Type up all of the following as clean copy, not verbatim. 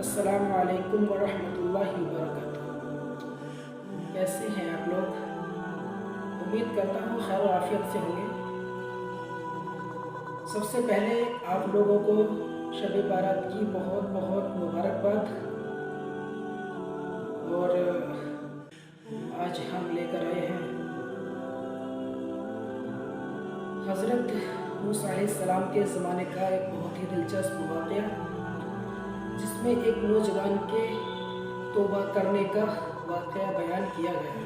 अस्सलाम वालेकुम वरहमतुल्लाहि वबरकातुहू। कैसे हैं आप लोग? उम्मीद करता हूँ खैर व आफियत से होंगे। सबसे पहले आप लोगों को शब बारात की बहुत बहुत मुबारकबाद। और आज हम लेकर आए हैं हज़रत मूसा अलैहिस्सलाम के ज़माने का एक बहुत ही दिलचस्प वाक़या, जिसमें एक नौजवान के तौबा करने का वाक़या बयान किया गया है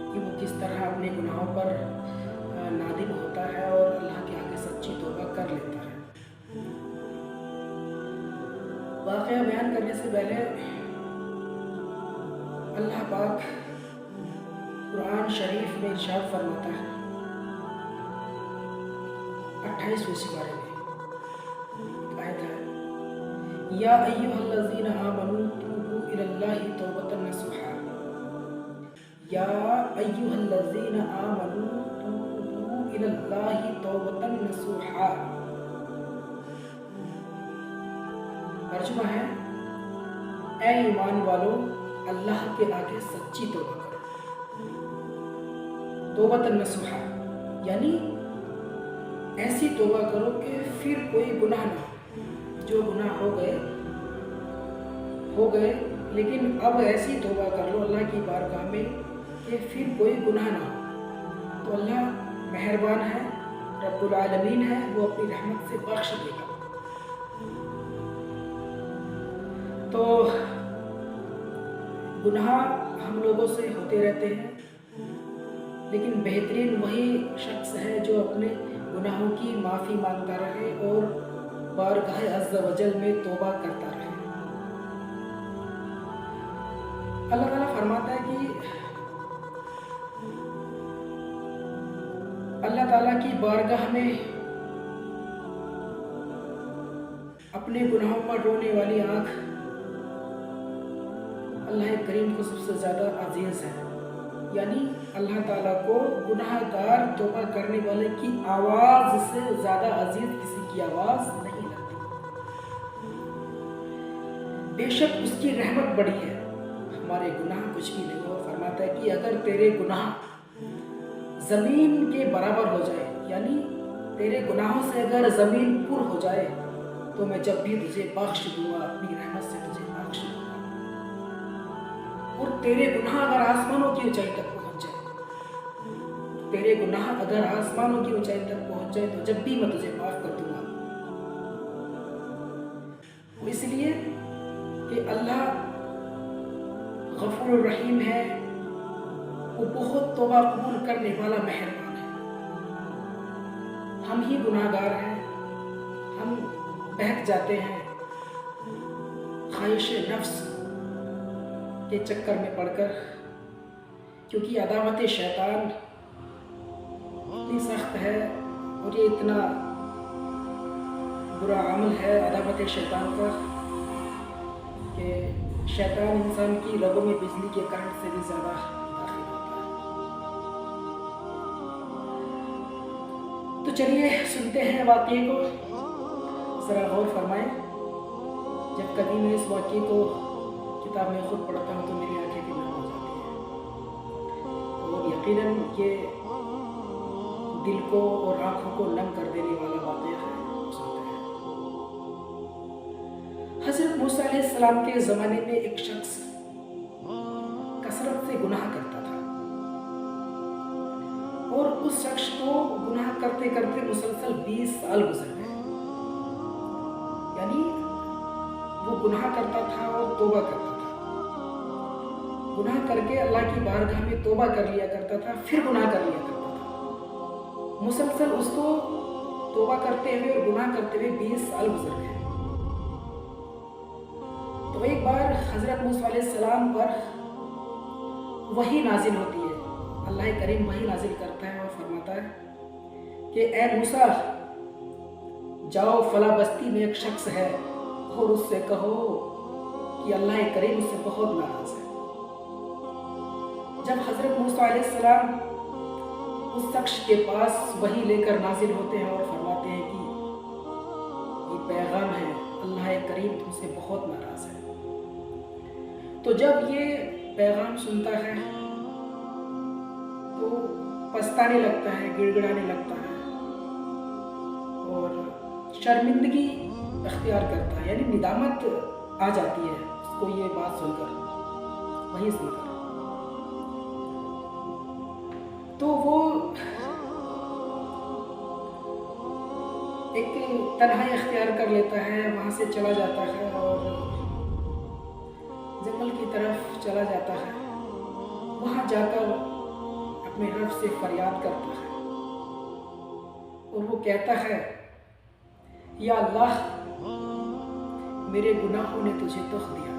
कि वो किस तरह अपने गुनाहों पर नादिम होता है और अल्लाह के आगे सच्ची तौबा कर लेता है। वाक़या बयान करने से पहले अल्लाह पाक कुरान शरीफ में इरशाद फरमाता है 28वें सिपारे में आयत है, या अय्युहल्लज़ीना आमनू तूबू इलल्लाहि तौबतन नसूहा। या अय्युहल्लज़ीना आमनू तूबू इलल्लाहि तौबतन नसूहा। तर्जुमा है, ऐ ईमान वालों, अल्लाह के आगे सच्ची तौबा करो। तौबतन नसूहा यानी ऐसी तौबा करो कि फिर कोई गुनाह ना हो। जो गुनाह हो गए लेकिन अब ऐसी तौबा कर लो अल्लाह की बारगाह में कि फिर कोई गुनाह ना हो। तो अल्लाह मेहरबान है, रब्बुल आलमीन है, वो अपनी रहमत से बख्श देगा। तो गुनाह हम लोगों से होते रहते हैं, लेकिन बेहतरीन वही शख्स है जो अपने गुनाहों की माफ़ी मांगता रहे और बारगाह अज़्ज़ वजल में तौबा करता रहे। अल्लाह ताला फरमाता है कि अल्लाह ताला की बारगाह में अपने गुनाहों पर रोने वाली आँख अल्लाह करीम को सबसे ज़्यादा अजीज़ है। यानी अल्लाह ताला को गुनाहगार तौबा करने वाले की आवाज़ से ज़्यादा अजीज़ किसी की आवाज़ नहीं लगती। बेशक उसकी रहमत बड़ी है, हमारे गुनाह कुछ भी नहीं हो। फरमाता है कि अगर तेरे गुनाह ज़मीन के बराबर हो जाए, यानी तेरे गुनाहों से अगर ज़मीन पुर हो जाए, तो मैं जब भी तुझे बख्श दूंगा, अपनी रहमत से तुझे बख्श दूंगा। और तेरे गुनाह अगर आसमानों की ऊंचाई तक पहुंच जाए, तेरे गुनाह अगर आसमानों की ऊंचाई तक पहुंच जाए, तो जब भी मैं तुझे माफ कर दूंगा। वो इसलिए कि अल्लाह गफूर रहीम है, वो बहुत तौबा कबूल करने वाला मेहरबान है। हम ही गुनाहगार हैं, हम बहक जाते हैं ख्वाहिश नफ्स के चक्कर में पड़कर, क्योंकि अदावत शैतान इतनी सख्त है और ये इतना बुरा अमल है अदावत शैतान का कि शैतान इंसान की रगों में बिजली के करंट से भी ज़्यादा दाखिल होता है। तो चलिए सुनते हैं वाक़ये को, ज़रा गौर फरमाएं। जब कभी मैं इस वाक़ये को किताब में खुद पढ़ता हूँ तो मेरी आंखें भी नम हो जाती हैं, और यकीनन ये दिल को और आँखों को नम कर देने वाला वाक़या है। सुनते हैं। हज़रत मूसा अलैहिस्सलाम के ज़माने में एक शख्स कसरत से गुनाह करता था, और उस शख्स को गुनाह करते करते मुसलसल 20 साल गुजर गए। यानी वो गुनाह करता था और तौबा करता था, गुनाह करके अल्लाह की बारगाह में तौबा कर लिया करता था, फिर गुनाह कर लिया करता था। मुसलसल उसको तौबा करते हुए और गुनाह करते हुए 20 साल गुजर गए। तो एक बार हज़रत मूसा अलैहिस्सलाम पर वही नाजिल होती है, अल्लाह करीम वही नाजिल करता है और फरमाता है कि ए मूसा, जाओ फला बस्ती में एक शख्स है और उससे कहो कि अल्लाह करीम उससे बहुत नाराज़ है। जब हज़रत मूसा अलैहिस्सलाम उस शख्स के पास वही लेकर नाजिल होते हैं और फरमाते हैं कि ये पैगाम है, अल्लाह करीम کریم تم سے بہت ناراض ہے۔ تو جب یہ پیغام سنتا ہے تو پچھتانے لگتا ہے، گڑ گڑانے لگتا ہے اور شرمندگی اختیار کرتا ہے، یعنی ندامت آ جاتی ہے اس کو یہ بات سن کر، وہی سن کر۔ تو وہ ایک تنہائی اختیار کر لیتا ہے، وہاں سے چلا جاتا ہے اور جنگل کی طرف چلا جاتا ہے۔ وہاں جا کر اپنے رب سے فریاد کرتا ہے اور وہ کہتا ہے، یا اللہ، میرے گناہوں نے تجھے دکھ دیا۔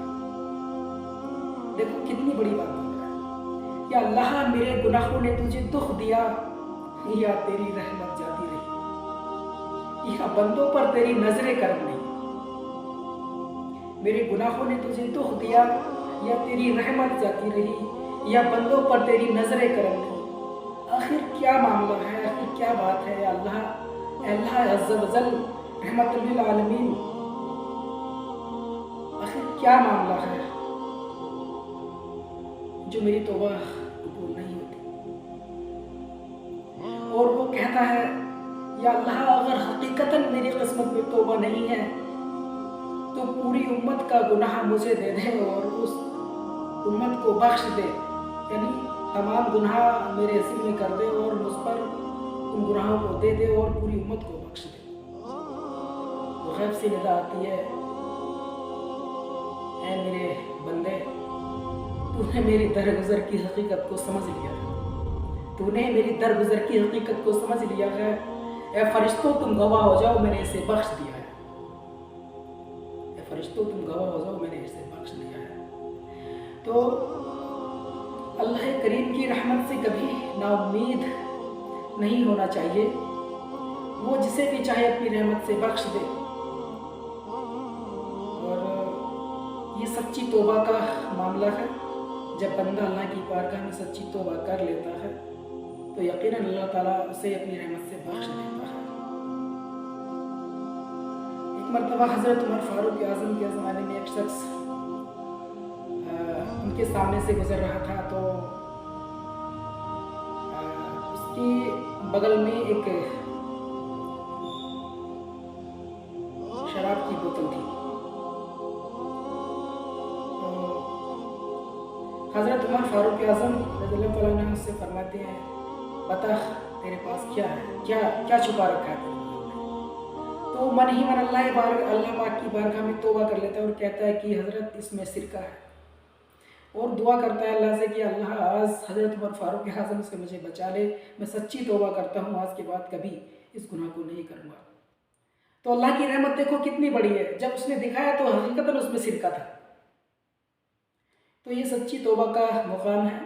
دیکھو کتنی بڑی بات بول رہا ہے، یا اللہ، میرے گناہوں نے تجھے دکھ دیا، یا تیری رحمت جاتی رہی، یا بندوں پر تیری نظر کرم نہیں۔ میرے گناہوں نے تجھے دکھ دیا، یا تیری رحمت جاتی رہی، یا بندوں پر تیری نظر کرم نہیں۔ آخر کیا معاملہ ہے، آخر کیا بات ہے اللہ، اللہ عز و جل رحمت للعالمین، آخر کیا معاملہ ہے جو میری توبہ قبول نہیں ہوتی؟ اور وہ کہتا ہے، یا اللہ، اگر حقیقتاً میری قسمت میں توبہ نہیں ہے تو پوری امت کا گناہ مجھے دے دے اور اس امت کو بخش دے، یعنی تمام گناہ میرے ذمہ کر دے اور مجھ پر ان گناہوں کو دے دے اور پوری امت کو بخش دے۔ تو غیب سے ندا آتی ہے، اے میرے بندے، تو نے میری درگزر کی حقیقت کو سمجھ لیا ہے، تو نے میری درگزر کی حقیقت کو سمجھ لیا ہے، اے فرشتوں تم گواہ ہو جاؤ، میں نے اسے بخش دیا ہے، اے فرشتوں تم گواہ ہو جاؤ، میں نے اسے بخش دیا ہے۔ تو اللہ کریم کی رحمت سے کبھی نا امید نہیں ہونا چاہیے، وہ جسے بھی چاہے اپنی رحمت سے بخش دے۔ اور یہ سچی توبہ کا معاملہ ہے، جب بندہ اللہ کی بارگاہ میں سچی توبہ کر لیتا ہے تو یقیناً اللہ تعالیٰ اسے اپنی رحمت سے بخش دیتا ہے۔ ایک مرتبہ حضرت عمر فاروق اعظم کے زمانے میں ایک شخص ان کے سامنے سے گزر رہا تھا، تو اس کی بغل میں ایک شراب کی بوتل تھی۔ تو حضرت عمر فاروق اعظم رضی اللہ تعالیٰ عنہ سے فرماتے ہیں، بتا تیرے پاس کیا ہے، کیا چھپا رکھا ہے؟ تو من ہی من اللہ پاک کی بارگاہ میں توبہ کر لیتا ہے اور کہتا ہے کہ حضرت اس میں سرکہ ہے، اور دعا کرتا ہے اللہ سے کہ اللہ آج حضرت عمر فاروق اعظم سے مجھے بچا لے، میں سچی توبہ کرتا ہوں، آج کے بعد کبھی اس گناہ کو نہیں کروں گا۔ تو اللہ کی رحمت دیکھو کتنی بڑی ہے، جب اس نے دکھایا تو حقیقتاً اس میں سرکہ تھا۔ تو یہ سچی توبہ کا مقام ہے۔